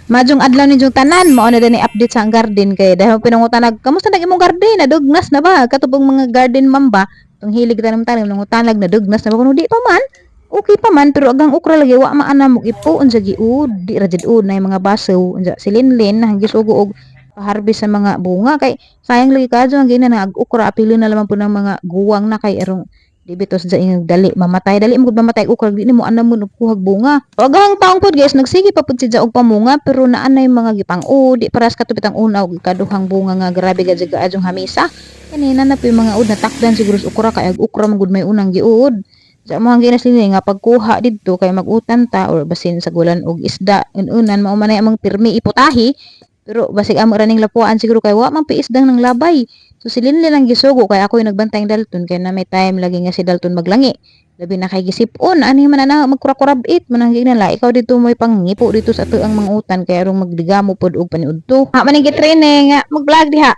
Majong adlaw ni jung tanan mao na dani update sa ang garden kay dahil pinangutanag kamusta nag imong garden nadugnas na ba katubong mga garden mamba tong hilig tanim-tanim nangutanag nadugnas na ba kuno di pa man okay pa man pero agang ukra lagi wa maana mo ipo unsa giud di ra jud ud na yung mga baso unsa silinlin na gisugo og paharbis sa mga bunga kay sayang lagi kadto ang gina na ag-ukra apilo na lamang po ng mga guwang na kay arong di bitos sa inyong dali mamatay dali mo gud mamatay ukra di mo anam mo kuhag bunga agang taong pod guys nagsige pa pud si og pamunga pero naanay mga gipang di paras katupit ang una og kaduhang bunga nga grabe gad sa adjong hamisa kanina na po yung mga ud natakdan siguro sa ukra kay ag ukra man gud may unang giud sa mga ginas nila nga pagkuha didto kay magutan ta or basin sa gulan og isda unan mao man among pirmi iputahi pero basig amo raning lapuan siguro kay wa man piisdang ng labay. So silinli lang gisugo kay ako yung nagbantay ng Dalton kay na may time lagi nga si Dalton maglangi. Labi na kay gisipon ani man na magkurakurabit man ang ginala ikaw dito mo'y pangipo dito sa ato ang mga utan kay arong magdigamo pod og paniudto. Ha man training nga mag-vlog diha.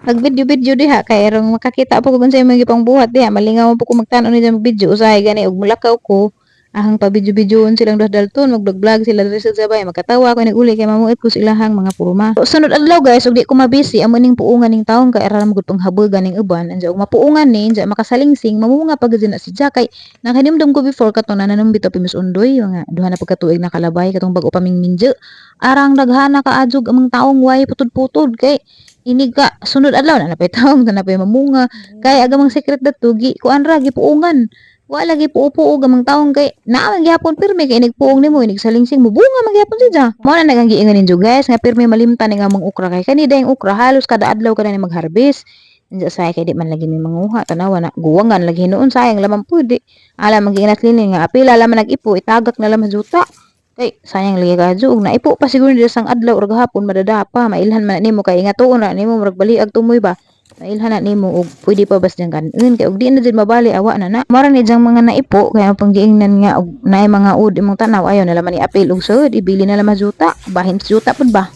Mag video diha kay arong makakita po kung sa imong gipang buhat diha malingaw po ko magtan-on ni mag video usahay gani og mulakaw ko ahang pabidyo-bidyoon silang dalton mag-vlog sila diri sa sabay makatawa ko naguli kay mamuit ko silahang mga purma. So, sunod adlaw guys ug di ko mabisi amo ning puungan ning taon kay ara mo gud panghabol ganing uban anja og mapuungan ni anja makasalingsing mamunga pag na si Jakay nakahinimdom ko before katong nananong bitaw pimis undoy nga duha na pagkatuig na kalabay katong bag-o pamingminje arang daghana ka adjog among taong way putod-putod kay inig ka sunod adlaw na napay taong na napay mamunga kay agamang secret datugi kuan ra gipuungan wa lagi puupo gamang taong kay naaman gihapon pirmi kay nagpuong nimo inig salingsing mo bunga magyapon siya mo na nagang giingon ninyo guys nga pirmi malimtan nga mong ukra kay kanida yung ukra halos kada adlaw kada ni mag-harvest inja say kay di man lagi ni manguha tanawa na guwangan lagi noon sayang laman pudi alam magiinat lini nga apila laman nag-ipo itagak na laman juta kay sayang lagi kadyo ug naipo pa siguro nila sang adlaw ug gahapon madadapa mailhan man nimo kay nga tuon ra nimo murag baliag tumoy ba mailhan na nimo og pwede pa bas diyang kanon kay og di na jud mabali awa na na mara ni diyang mga naipo kay ang panggiingnan nga og naay mga ud imong tanaw ayo na laman ni apil og sud ibili na laman juta bahin sa juta pud ba.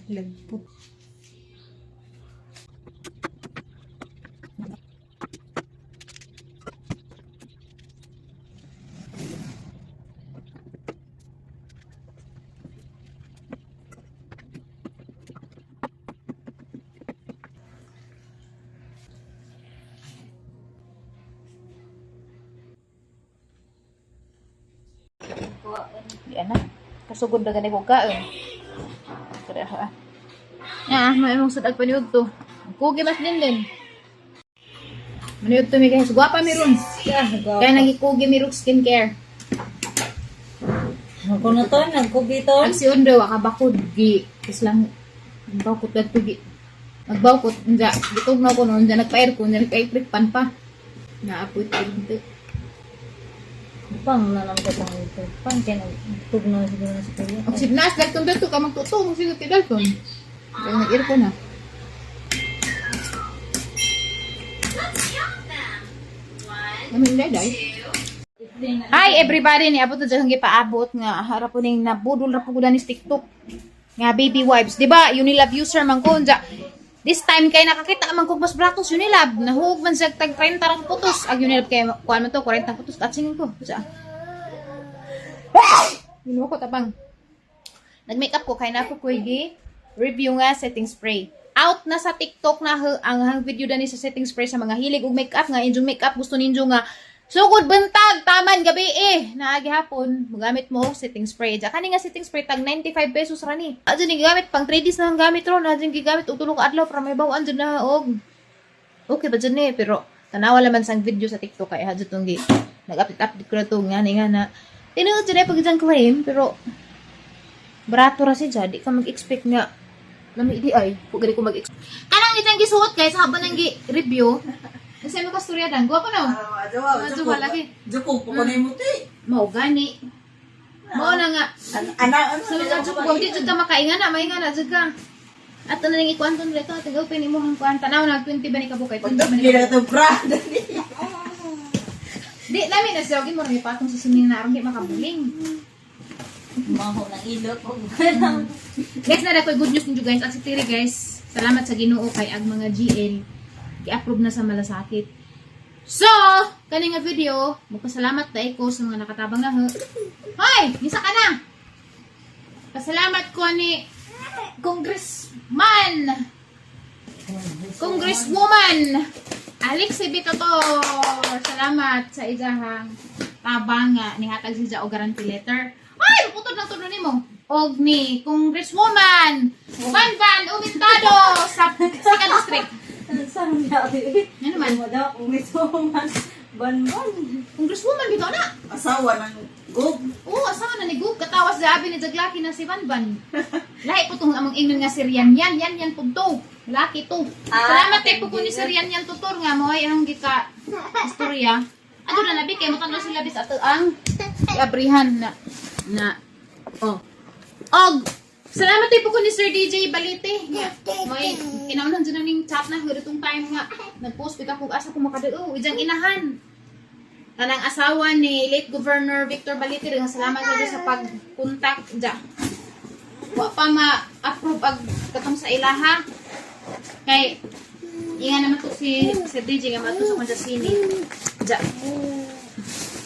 Lagpot. Di ana kasugod na ganay ko kaon. Kada ha. May mong sudag paniud to. Kugi mas din. Maniud to mi guys. Guwapa mi ron. Kaya nagikugi mi Rook Skincare. Ako na to, nagkugi to. Aksyon daw akabakod gi. Islang bawkot kad tugi. Magbawkot nga gitog na ko noon dyan nagpa-aircon, dyan nagpa-electric pan pa. Naapoy ito. Pang na lang ko pang ito. Pang kaya nagtugnaw siguro na sa kuya. Ang signas, dalton ka magtutong. Sige ti dalton. Kaya nag-earphone na. Namin day. Hi everybody, ni abot na dyan gipaabot nga harap po ning nabudol ra po ko ni TikTok nga baby wipes. Diba, Unilab user man ko. This time kay nakakita man kog mas bratos Unilab. Nahug man sa tag 30 rang putos. Ag Unilab kay kuan man to 40 putos at singin ko. Sa. Ginuwa ko tapang. Nag-makeup ko kay na ko gi review nga setting spray. Out na sa TikTok na ang video dani sa setting spray sa mga hilig og makeup nga inyong makeup gusto ninyo nga sugod bentag taman gabi naagi hapon magamit mo og setting spray. Ja kani nga setting spray tag 95 pesos ra ni. Adyo ni gigamit pang 3 days na ang gamit ron, adyo gigamit og tulo ka adlaw para may bawaan jud na og okay ba dyan eh, pero tanawa naman sang video sa TikTok kaya hadyo tong nag-update ko na ito nga na tinuod dyan pag dyan claim, pero barato ra siya, di ka mag-expect nga lami di ay, kung gani ko mag-expect kanang itang gisuot guys, habang nang review kasi mo kasturya dan, guwapo na medyo malaki Joko, pukunin mo ti. mao gani mao na nga Anak, sa mga jukbo, di jud ka makaingan na, maingan na jud ka at ano nang ikuanton dito, tagaw pin mo hang kuan tanaw na 20 ba ni kabukay, 20 ba ni Pagdabli na ito, bra. di namin na siya, mo rin patong sa sunin na aron di makabuling. Maho ng ilot. Guys, na ko'y good news ninyo guys. At si Tiri guys, salamat sa Ginoo kay ag mga GL. I-approve na sa malasakit. So, kani nga video, magpasalamat tayo ko sa mga nakatabang na. Hoy! Nisa ka na! Pasalamat ko ni Congresswoman Alex Bitotor. Salamat sa ijahang tabang nga nihatag siya og guarantee letter. Ay, putod lang tulo nimo. Og ni Congresswoman Banban Umintado sa second district. Saan niya? Ano man? Wala kung gusto man. Banban. Congresswoman bito na. Asawa ng gug. Oo, asawa na ni Gug katawas sa abi ni Jaglaki na si Banban. Lahi po tong among ingnon nga Syrian yan punto. Laki to. Salamat kay po ko ni Syrian yan tutor nga mo ay ang gika istorya. Ano na labi kay mo tanong sila bis ato ang abrihan na Og salamat kay po ko ni Sir DJ Balite. May kinaunan dyan ning chat na itong time nga nag-post bitaw kung asa ko makadao ijang inahan. Kanang asawa ni late Governor Victor Balite rin salamat kayo sa pag-contact dyan. Wa pa ma-approve ag katong sa ilaha. Kay inga naman to si DJ nga matusok man sa sini. Dyan.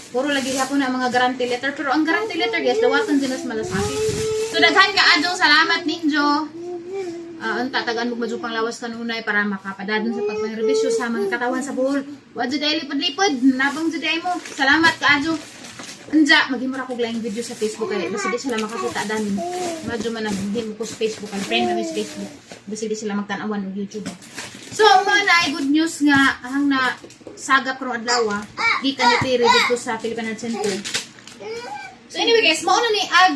Puro lagi hapon na mga guarantee letter. Pero ang guarantee letter guys, dawatan din sa malasakit. So daghan ka adong salamat ninyo. Ang tatagan mo majupang lawas kanunay para makapadadon sa pagpangrevisyo sa mga katawan sa buhol. Wadyo dahil lipad-lipad. Nabang dyan dahil mo. Salamat ka adyo. Anja, magimura ko lang video sa Facebook kaya basta di sila makakita dami. Medyo man hindi mo ko sa Facebook. Ang friend kami sa Facebook. Basta di sila magtanawan ng YouTube. So, mga na good news nga ang na saga pro adlaw di ka natiri dito sa Philippine Health Center. So anyway guys, mauna ni ag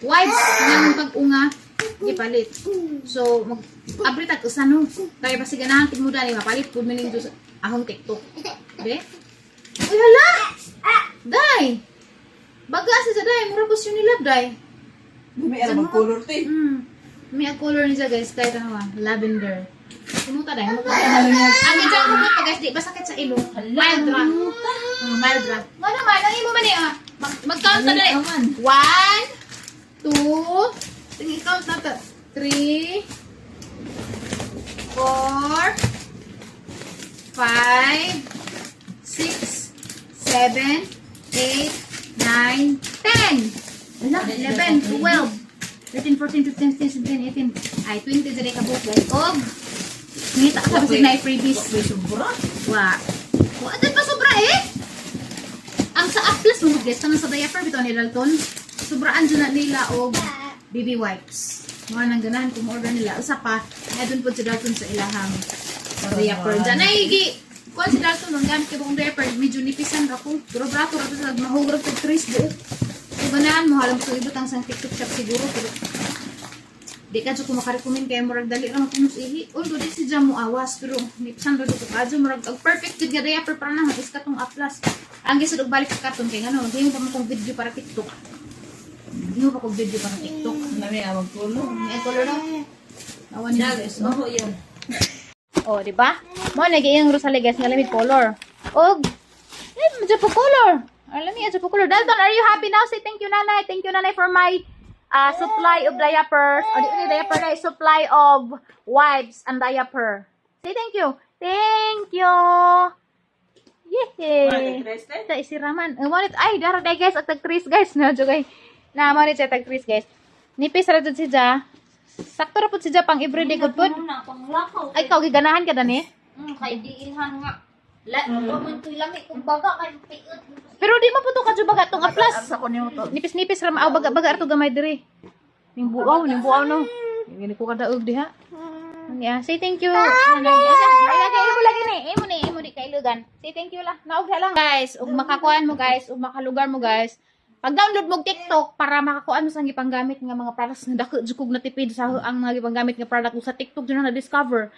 wives ng pag-unga ipalit. So mag-abrit at usano kaya basi ganahan tig muda ni mapalit pud mening sa ahong TikTok. Okay? Uy hala. Day. Baga sa day mura po siya ni love day. May alam ang color ti. May ang color niya guys kahit ano lavender. Kumuta dahil mo ang idang kumot pa guys, di ba sakit sa ilong? Mild ra. Mild ra. Nga naman, ang imo man eh. Mag-count na dahil. 1, 2, tingin count na to. 3, 4, 5, 6, 7, 8, 9, 10. 11, 12, 13, 14, 15, 16, 17, 18. Ay, 20 dyan ka buhok guys. Og, nita ka kasi na freebies. May sobra. Wa dyan pa sobra eh. Ang sa Aplas mo guys, kanang sa diaper bito ni Dalton, sobraan dyan na nila og baby wipes. Mga nang ganahan kung order nila. Usa pa, na doon po si Dalton sa ilahang diaper. Dyan ay kuha si Dalton nung gamit kay buong diaper, medyo nipisan ako. Pero brato rato sa mahugurag kong Chris buo. Kung ganahan mo, halam ko ibutang sang TikTok shop siguro. Pero di ka dyan kung makarecommend kaya murag dali lang kung ihi. Although di si dyan mo awas, pero nipisan rin ko ka dyan murag perfect dyan nga diaper para na is katong Aplas. Ang gisod og balik ka katon kay ngano, hindi mo pa mo kong video para TikTok. Hindi mo pa kong video para TikTok. May amang color. May color na. Awan niya guys. Maho yan. Oh, di ba? Mo nagiyang Rosalie guys nga lamit color. Og medyo po color. Alam niya medyo po color. Dalton, are you happy now? Say thank you nanay. Thank you nanay for my supply of diapers. O di diaper na supply of wipes and diaper. Say thank you. Thank you. Yehey. Ito isiraman. Ay, dara guys. At tag-tris guys. No, jugay. Na, manit siya tag-tris guys. Nipis ra dyan si Ja. Sakto ra pud si Japang everyday good food. Na panglakaw. Ay, ikaw giganahan ka dani. Kay di ilhan nga. Man to lami kung baga kay piot. Pero di mo puto ka jud baga tong aplas. Asa ko niyo to. Nipis-nipis ra maaw baga-baga ato gamay diri. Ning buaw no. Gini ko kada og diha. Yeah, say thank you. Imo ni kay lugan. Say thank you la. Naog lang guys, ug makakuan mo guys, ug makalugar mo guys. Pag-download mo TikTok para makakuan mo sa gipanggamit nga mga products nga dako jud kog natipid sa ang mga gipanggamit nga product ko sa TikTok jud na discover.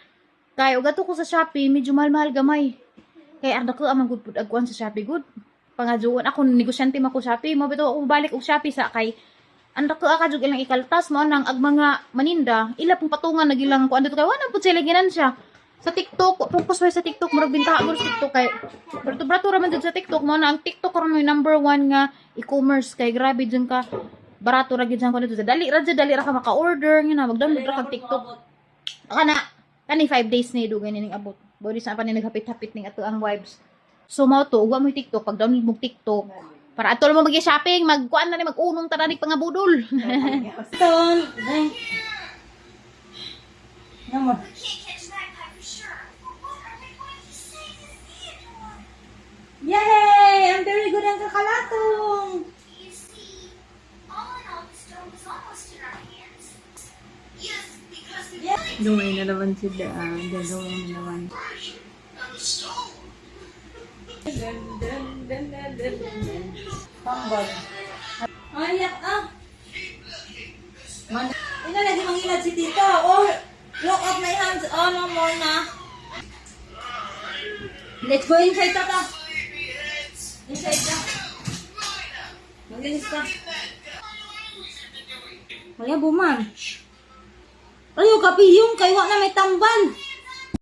Kay ug ato ko sa Shopee medyo mahal-mahal gamay. Kay arda ko amang good pud agkuan sa Shopee good. Pangajuon ako negosyante man ko Shopee, mo bitaw ako balik og Shopee sa kay anda ko aka jud ilang ikaltas mo nang ag mga maninda ila pong patungan nagilang ko ando kay wala pud sila ginansya sa TikTok purpose sa TikTok murag bintaha mo sa TikTok kay brato ra man jud sa TikTok mo na ang TikTok karon may number 1 nga e-commerce kay grabe jud ka barato ra gid ko dito dali ra ka maka-order nga na mag-download ra kag TikTok kani 5 days ni dugay ning abot body sa pa ni naghapit-hapit ning ato ang vibes so mao to ugwa mo TikTok pag download mo TikTok para ato mo magi-shopping, magkuan na ni mag-unong taranig pangabudol. Ton. Naman. Yay! I'm very good ang kakalatong. Dumay na naman sila. Gagawin na naman. Pambag. Ayak Ina lagi mangilad si Tito. Oh, look up my hands. Oh, no more na. Let's go inside tata. Inside ka. Maginis ka. Kaya buman. Ayaw kapiyong kay wa na may tamban.